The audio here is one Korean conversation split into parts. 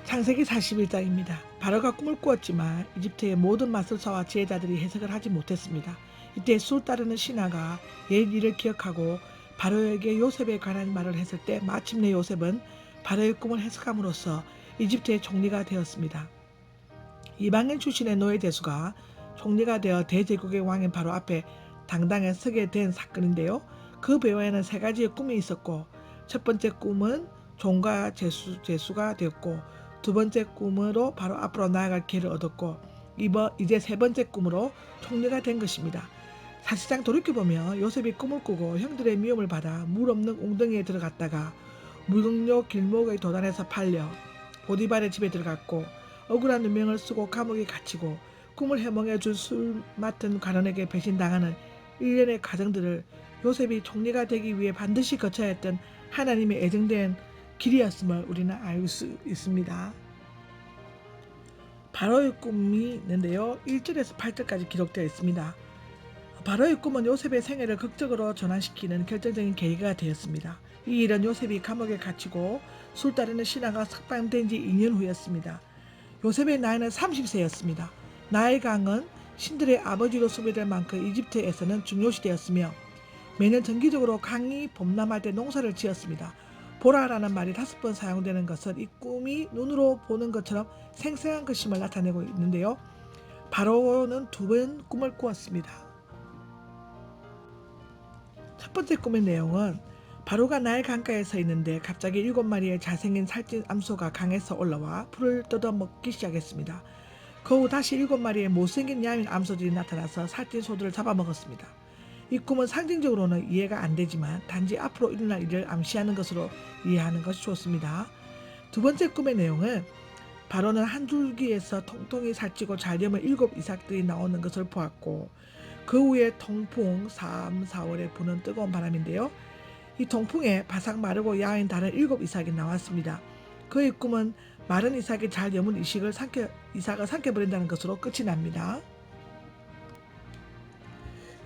창세기 41장입니다. 바로가 꿈을 꾸었지만 이집트의 모든 마술사와 지혜자들이 해석을 하지 못했습니다. 이때 술 따르는 신하가 옛 일을 기억하고 바로에게 요셉에 관한 말을 했을 때 마침내 요셉은 바로의 꿈을 해석함으로써 이집트의 총리가 되었습니다. 이방인 출신의 노예 대수가 총리가 되어 대제국의 왕인 바로 앞에 당당히 서게 된 사건인데요. 그 배후에는 세 가지의 꿈이 있었고, 첫 번째 꿈은 종과 제수가 되었고, 두 번째 꿈으로 바로 앞으로 나아갈 기회를 얻었고, 이제 세 번째 꿈으로 총리가 된 것입니다. 사실상 돌이켜보면 요셉이 꿈을 꾸고 형들의 미움을 받아 물 없는 웅덩이에 들어갔다가 무능력 길목에 도달해서 팔려 보디발의 집에 들어갔고, 억울한 누명을 쓰고 감옥에 갇히고 꿈을 해몽해준 술 맡은 관원에게 배신당하는 일련의 과정들을 요셉이 총리가 되기 위해 반드시 거쳐야 했던 하나님의 애정된 길이었음을 우리는 알 수 있습니다. 바로의 꿈이 있는데요. 1절에서 8절까지 기록되어 있습니다. 바로의 꿈은 요셉의 생애를 극적으로 전환시키는 결정적인 계기가 되었습니다. 이 일은 요셉이 감옥에 갇히고 술 따르는 신하가 석방된 지 2년 후였습니다. 요셉의 나이는 30세였습니다. 나일 강은 신들의 아버지로 소개될 만큼 이집트에서는 중요시되었으며 매년 정기적으로 강이 범람할 때 농사를 지었습니다. 보라라는 말이 5번 사용되는 것은 이 꿈이 눈으로 보는 것처럼 생생한 것임을 나타내고 있는데요. 바로는 2번 꿈을 꾸었습니다. 첫 번째 꿈의 내용은 바로가 나일 강가에 서 있는데 갑자기 7마리의 잘생긴 살찐 암소가 강에서 올라와 풀을 뜯어먹기 시작했습니다. 그 후 다시 7마리의 못생긴 야민 암소들이 나타나서 살찐 소들을 잡아먹었습니다. 이 꿈은 상징적으로는 이해가 안 되지만 단지 앞으로 일어날 일을 암시하는 것으로 이해하는 것이 좋습니다. 두 번째 꿈의 내용은 바로는 한 줄기에서 통통이 살찌고 잘 되면 7 이삭들이 나오는 것을 보았고, 그 후에 통풍 3, 4월에 부는 뜨거운 바람인데요. 이 통풍에 바삭 마르고 야윈 다른 7 이삭이 나왔습니다. 그의 꿈은 마른 이삭이 잘 여문 이삭을 삼켜버린다는 것으로 끝이 납니다.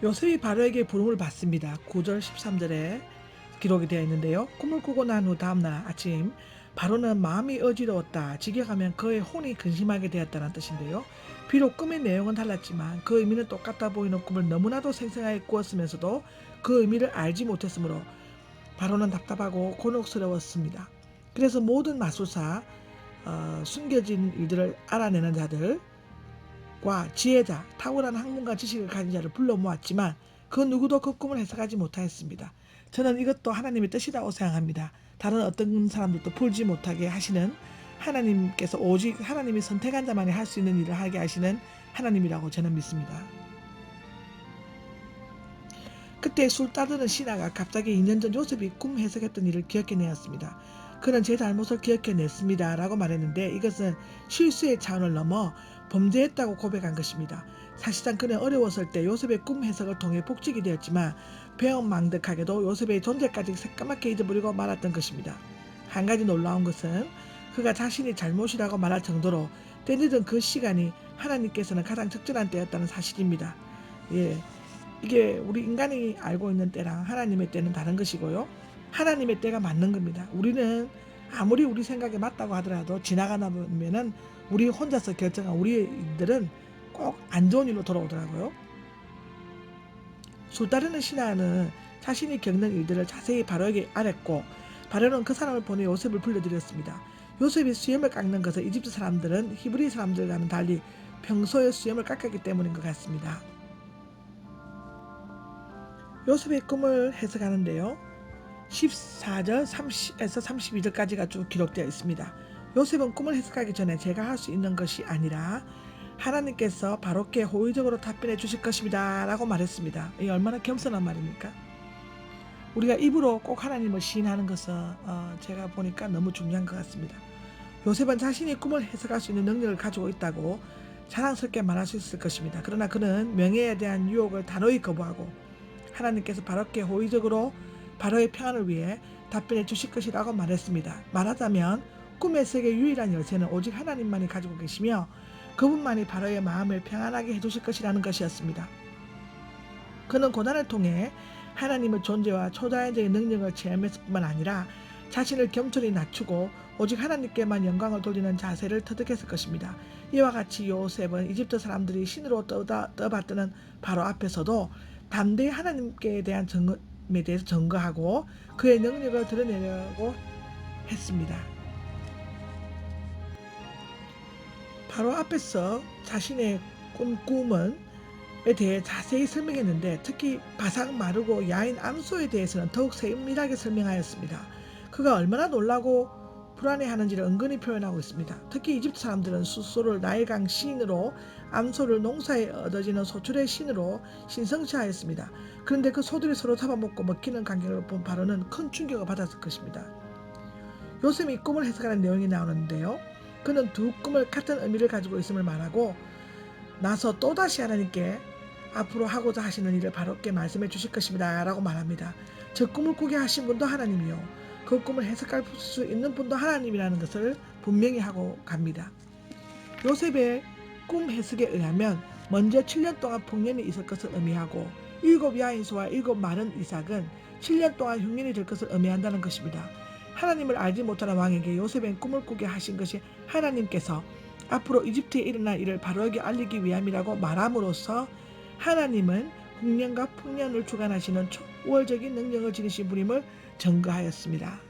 요셉이 바로에게 부름을 받습니다. 9절 13절에 기록이 되어 있는데요. 꿈을 꾸고 난 후 다음날 아침 바로는 마음이 어지러웠다. 직역하면 그의 혼이 근심하게 되었다는 뜻인데요. 비록 꿈의 내용은 달랐지만 그 의미는 똑같아 보이는 꿈을 너무나도 생생하게 꾸었으면서도 그 의미를 알지 못했으므로 바로는 답답하고 곤혹스러웠습니다. 그래서 모든 마술사, 숨겨진 일들을 알아내는 자들, 과 지혜자, 탁월한 학문과 지식을 가진 자를 불러 모았지만 그 누구도 그 꿈을 해석하지 못하였습니다. 저는 이것도 하나님의 뜻이라고 생각합니다. 다른 어떤 사람들도 풀지 못하게 하시는 하나님께서 오직 하나님이 선택한 자만이 할 수 있는 일을 하게 하시는 하나님이라고 저는 믿습니다. 그때 술 따르는 신하가 갑자기 2년 전 요셉이 꿈 해석했던 일을 기억해내었습니다. 그는 제 잘못을 기억해냈습니다 라고 말했는데 이것은 실수의 차원을 넘어 범죄했다고 고백한 것입니다. 사실상 그는 어려웠을 때 요셉의 꿈 해석을 통해 복직이 되었지만 배은망덕하게도 요셉의 존재까지 새까맣게 잊어버리고 말았던 것입니다. 한 가지 놀라운 것은 그가 자신이 잘못이라고 말할 정도로 때늦은 그 시간이 하나님께서는 가장 적절한 때였다는 사실입니다. 이게 우리 인간이 알고 있는 때랑 하나님의 때는 다른 것이고요. 하나님의 때가 맞는 겁니다. 우리는 아무리 우리 생각에 맞다고 하더라도 지나가다 보면은 우리 혼자서 결정한 우리 일들은 꼭 안 좋은 일로 돌아오더라고요. 술 따르는 신하는 자신이 겪는 일들을 자세히 바로에게 알았고, 바로는 그 사람을 보내 요셉을 불러들였습니다. 요셉이 수염을 깎는 것은 이집트 사람들은 히브리 사람들과는 달리 평소에 수염을 깎았기 때문인 것 같습니다. 요셉의 꿈을 해석하는데요. 14절 30에서 32절까지가 쭉 기록되어 있습니다. 요셉은 꿈을 해석하기 전에 제가 할 수 있는 것이 아니라 하나님께서 바로께 호의적으로 답변해 주실 것입니다 라고 말했습니다. 이게 얼마나 겸손한 말입니까? 우리가 입으로 꼭 하나님을 시인하는 것은 제가 보니까 너무 중요한 것 같습니다. 요셉은 자신이 꿈을 해석할 수 있는 능력을 가지고 있다고 자랑스럽게 말할 수 있을 것입니다. 그러나 그는 명예에 대한 유혹을 단호히 거부하고 하나님께서 바로께 호의적으로 바로의 평안을 위해 답변해 주실 것이라고 말했습니다. 말하자면 꿈의 세계 유일한 열쇠는 오직 하나님만이 가지고 계시며 그분만이 바로의 마음을 평안하게 해주실 것이라는 것이었습니다. 그는 고난을 통해 하나님의 존재와 초자연적인 능력을 체험했을 뿐만 아니라 자신을 겸손히 낮추고 오직 하나님께만 영광을 돌리는 자세를 터득했을 것입니다. 이와 같이 요셉은 이집트 사람들이 신으로 떠받드는 바로 앞에서도 담대히 하나님께 대한 점에 대해서 증거하고 그의 능력을 드러내려고 했습니다. 바로 앞에서 자신의 꿈에 대해 자세히 설명했는데 특히 바삭 마르고 야인 암소에 대해서는 더욱 세밀하게 설명하였습니다. 그가 얼마나 놀라고 불안해하는지를 은근히 표현하고 있습니다. 특히 이집트 사람들은 숫소를 나일강 신으로 암소를 농사에 얻어지는 소출의 신으로 신성시하였습니다. 그런데 그 소들이 서로 잡아먹고 먹히는 광경을 본 바로는 큰 충격을 받았을 것입니다. 요셉이 꿈을 해석하는 내용이 나오는데요. 그는 두 꿈을 같은 의미를 가지고 있음을 말하고 나서 또다시 하나님께 앞으로 하고자 하시는 일을 바롭게 말씀해 주실 것입니다 라고 말합니다. 저 꿈을 꾸게 하신 분도 하나님이요 그 꿈을 해석할 수 있는 분도 하나님이라는 것을 분명히 하고 갑니다. 요셉의 꿈 해석에 의하면 먼저 7년 동안 풍년이 있을 것을 의미하고 7 야인소와 7 마른 이삭은 7년 동안 흉년이 될 것을 의미한다는 것입니다. 하나님을 알지 못하는 왕에게 요셉의 꿈을 꾸게 하신 것이 하나님께서 앞으로 이집트에 일어날 일을 바로에게 알리기 위함이라고 말함으로써 하나님은 흉년과 풍년을 주관하시는 초월적인 능력을 지니신 분임을 증거하였습니다.